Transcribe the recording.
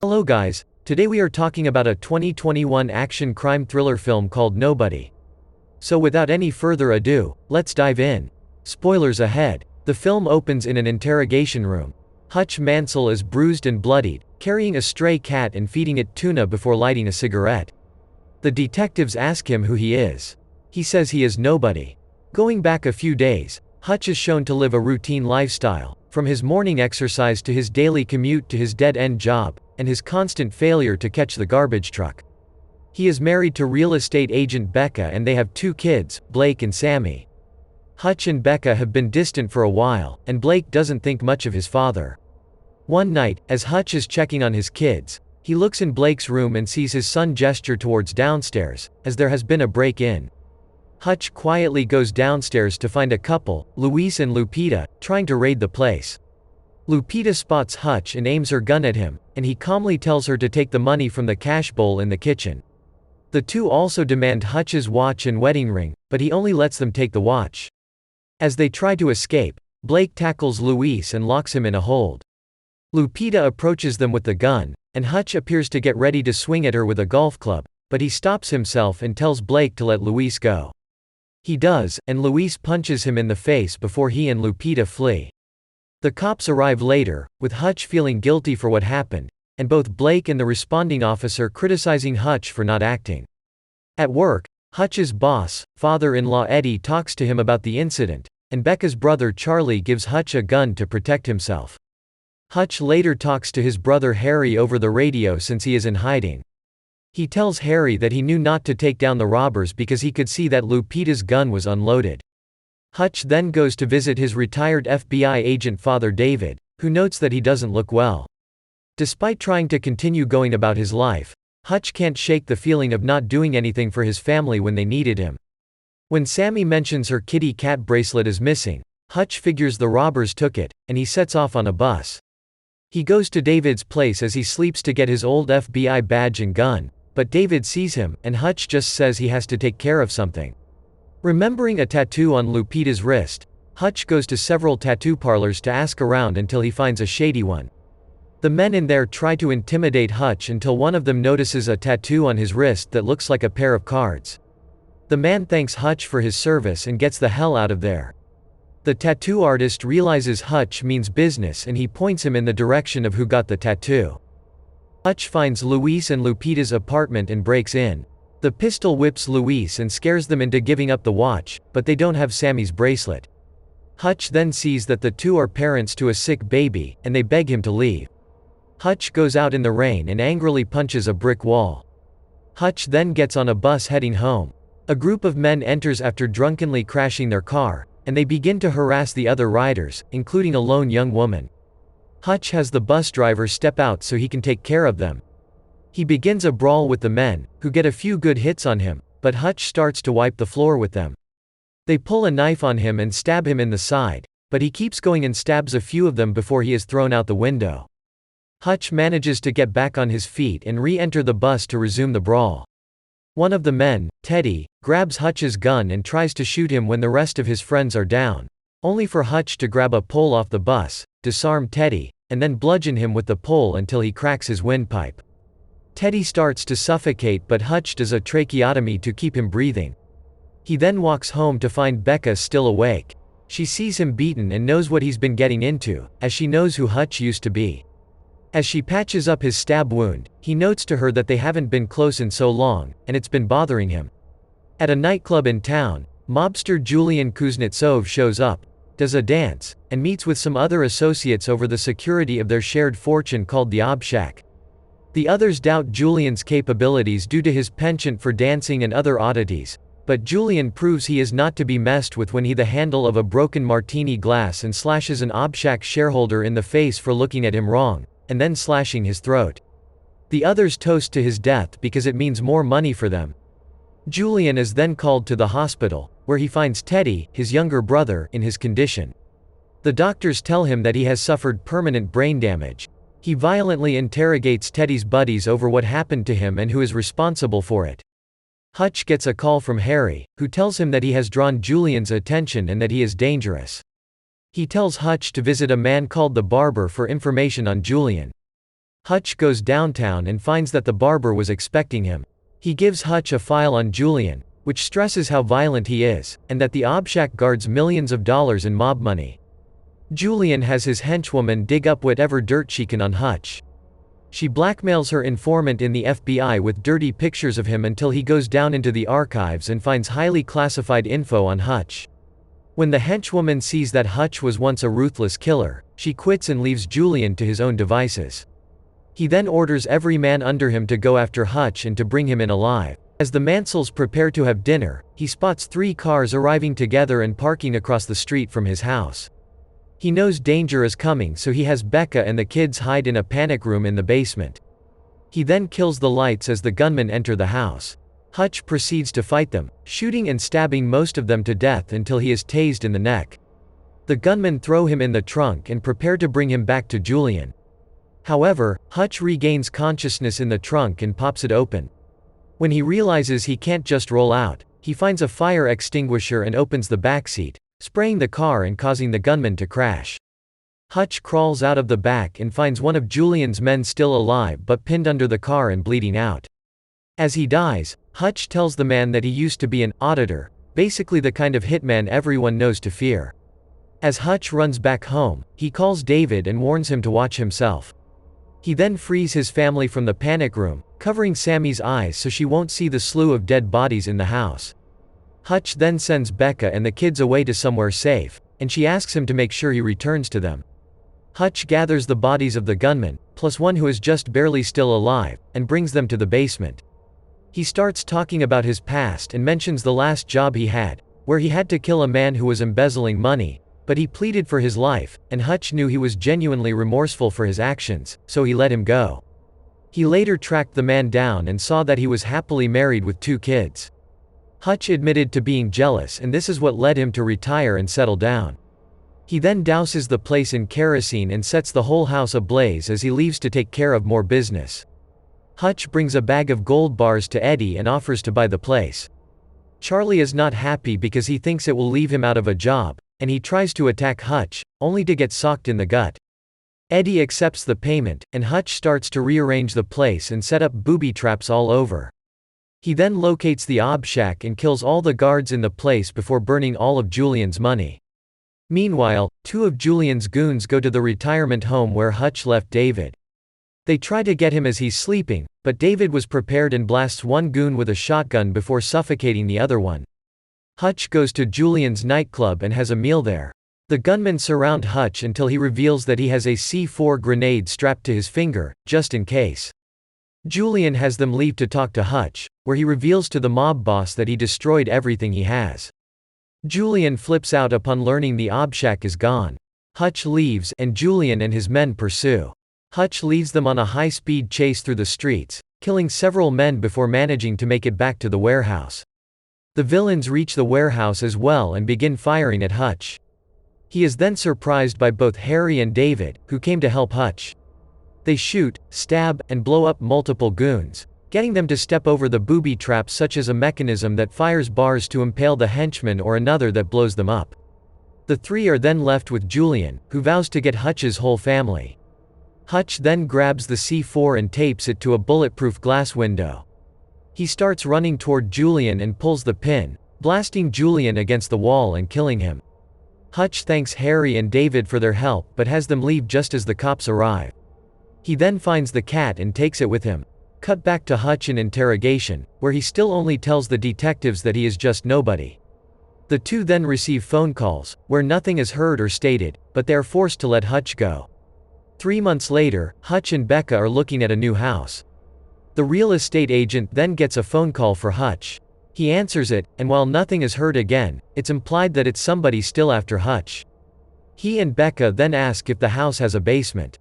Hello guys, today we are talking about a 2021 action crime thriller film called Nobody. So without any further ado, let's dive in. Spoilers ahead. The film opens in an interrogation room. Hutch Mansell is bruised and bloodied, carrying a stray cat and feeding it tuna before lighting a cigarette. The detectives ask him who he is. He says he is nobody. Going back a few days, Hutch is shown to live a routine lifestyle, from his morning exercise to his daily commute to his dead-end job, and his constant failure to catch the garbage truck. He is married to real estate agent Becca and they have two kids, Blake and Sammy. Hutch and Becca have been distant for a while, and Blake doesn't think much of his father. One night, as Hutch is checking on his kids, he looks in Blake's room and sees his son gesture towards downstairs, as there has been a break-in. Hutch quietly goes downstairs to find a couple, Luis and Lupita, trying to raid the place. Lupita spots Hutch and aims her gun at him, and he calmly tells her to take the money from the cash bowl in the kitchen. The two also demand Hutch's watch and wedding ring, but he only lets them take the watch. As they try to escape, Blake tackles Luis and locks him in a hold. Lupita approaches them with the gun, and Hutch appears to get ready to swing at her with a golf club, but he stops himself and tells Blake to let Luis go. He does, and Luis punches him in the face before he and Lupita flee. The cops arrive later, with Hutch feeling guilty for what happened, and both Blake and the responding officer criticizing Hutch for not acting. At work, Hutch's boss, father-in-law Eddie, talks to him about the incident, and Becca's brother Charlie gives Hutch a gun to protect himself. Hutch later talks to his brother Harry over the radio since he is in hiding. He tells Harry that he knew not to take down the robbers because he could see that Lupita's gun was unloaded. Hutch then goes to visit his retired FBI agent father David, who notes that he doesn't look well. Despite trying to continue going about his life, Hutch can't shake the feeling of not doing anything for his family when they needed him. When Sammy mentions her kitty cat bracelet is missing, Hutch figures the robbers took it, and he sets off on a bus. He goes to David's place as he sleeps to get his old FBI badge and gun, but David sees him, and Hutch just says he has to take care of something. Remembering a tattoo on Lupita's wrist, Hutch goes to several tattoo parlors to ask around until he finds a shady one. The men in there try to intimidate Hutch until one of them notices a tattoo on his wrist that looks like a pair of cards. The man thanks Hutch for his service and gets the hell out of there. The tattoo artist realizes Hutch means business and he points him in the direction of who got the tattoo. Hutch finds Luis and Lupita's apartment and breaks in. The pistol whips Luis and scares them into giving up the watch, but they don't have Sammy's bracelet. Hutch then sees that the two are parents to a sick baby, and they beg him to leave. Hutch goes out in the rain and angrily punches a brick wall. Hutch then gets on a bus heading home. A group of men enters after drunkenly crashing their car, and they begin to harass the other riders, including a lone young woman. Hutch has the bus driver step out so he can take care of them. He begins a brawl with the men, who get a few good hits on him, but Hutch starts to wipe the floor with them. They pull a knife on him and stab him in the side, but he keeps going and stabs a few of them before he is thrown out the window. Hutch manages to get back on his feet and re-enter the bus to resume the brawl. One of the men, Teddy, grabs Hutch's gun and tries to shoot him when the rest of his friends are down, only for Hutch to grab a pole off the bus, disarm Teddy, and then bludgeon him with the pole until he cracks his windpipe. Teddy starts to suffocate but Hutch does a tracheotomy to keep him breathing. He then walks home to find Becca still awake. She sees him beaten and knows what he's been getting into, as she knows who Hutch used to be. As she patches up his stab wound, he notes to her that they haven't been close in so long, and it's been bothering him. At a nightclub in town, mobster Julian Kuznetsov shows up, does a dance, and meets with some other associates over the security of their shared fortune called the Obshack. The others doubt Julian's capabilities due to his penchant for dancing and other oddities, but Julian proves he is not to be messed with when he the handle of a broken martini glass and slashes an Obshack shareholder in the face for looking at him wrong, and then slashing his throat. The others toast to his death because it means more money for them. Julian is then called to the hospital, where he finds Teddy, his younger brother, in his condition. The doctors tell him that he has suffered permanent brain damage. He violently interrogates Teddy's buddies over what happened to him and who is responsible for it. Hutch gets a call from Harry, who tells him that he has drawn Julian's attention and that he is dangerous. He tells Hutch to visit a man called the barber for information on Julian. Hutch goes downtown and finds that the barber was expecting him. He gives Hutch a file on Julian, which stresses how violent he is, and that the obshack guards millions of dollars in mob money. Julian has his henchwoman dig up whatever dirt she can on Hutch. She blackmails her informant in the FBI with dirty pictures of him until he goes down into the archives and finds highly classified info on Hutch. When the henchwoman sees that Hutch was once a ruthless killer, she quits and leaves Julian to his own devices. He then orders every man under him to go after Hutch and to bring him in alive. As the Mansells prepare to have dinner, he spots 3 cars arriving together and parking across the street from his house. He knows danger is coming, so he has Becca and the kids hide in a panic room in the basement. He then kills the lights as the gunmen enter the house. Hutch proceeds to fight them, shooting and stabbing most of them to death until he is tased in the neck. The gunmen throw him in the trunk and prepare to bring him back to Julian. However, Hutch regains consciousness in the trunk and pops it open. When he realizes he can't just roll out, he finds a fire extinguisher and opens the backseat, spraying the car and causing the gunman to crash. Hutch crawls out of the back and finds one of Julian's men still alive but pinned under the car and bleeding out. As he dies, Hutch tells the man that he used to be an auditor, basically the kind of hitman everyone knows to fear. As Hutch runs back home, he calls David and warns him to watch himself. He then frees his family from the panic room, covering Sammy's eyes so she won't see the slew of dead bodies in the house. Hutch then sends Becca and the kids away to somewhere safe, and she asks him to make sure he returns to them. Hutch gathers the bodies of the gunmen, plus one who is just barely still alive, and brings them to the basement. He starts talking about his past and mentions the last job he had, where he had to kill a man who was embezzling money, but he pleaded for his life, and Hutch knew he was genuinely remorseful for his actions, so he let him go. He later tracked the man down and saw that he was happily married with 2 kids. Hutch admitted to being jealous, and this is what led him to retire and settle down. He then douses the place in kerosene and sets the whole house ablaze as he leaves to take care of more business. Hutch brings a bag of gold bars to Eddie and offers to buy the place. Charlie is not happy because he thinks it will leave him out of a job, and he tries to attack Hutch, only to get socked in the gut. Eddie accepts the payment, and Hutch starts to rearrange the place and set up booby traps all over. He then locates the obshack and kills all the guards in the place before burning all of Julian's money. Meanwhile, 2 of Julian's goons go to the retirement home where Hutch left David. They try to get him as he's sleeping, but David was prepared and blasts one goon with a shotgun before suffocating the other one. Hutch goes to Julian's nightclub and has a meal there. The gunmen surround Hutch until he reveals that he has a C4 grenade strapped to his finger, just in case. Julian has them leave to talk to Hutch, where he reveals to the mob boss that he destroyed everything he has. Julian flips out upon learning the obshack is gone. Hutch leaves, and Julian and his men pursue. Hutch leads them on a high-speed chase through the streets, killing several men before managing to make it back to the warehouse. The villains reach the warehouse as well and begin firing at Hutch. He is then surprised by both Harry and David, who came to help Hutch. They shoot, stab, and blow up multiple goons, getting them to step over the booby trap, such as a mechanism that fires bars to impale the henchman or another that blows them up. The 3 are then left with Julian, who vows to get Hutch's whole family. Hutch then grabs the C4 and tapes it to a bulletproof glass window. He starts running toward Julian and pulls the pin, blasting Julian against the wall and killing him. Hutch thanks Harry and David for their help but has them leave just as the cops arrive. He then finds the cat and takes it with him. Cut back to Hutch in interrogation, where he still only tells the detectives that he is just nobody. The 2 then receive phone calls, where nothing is heard or stated, but they are forced to let Hutch go. 3 months later, Hutch and Becca are looking at a new house. The real estate agent then gets a phone call for Hutch. He answers it, and while nothing is heard again, it's implied that it's somebody still after Hutch. He and Becca then ask if the house has a basement.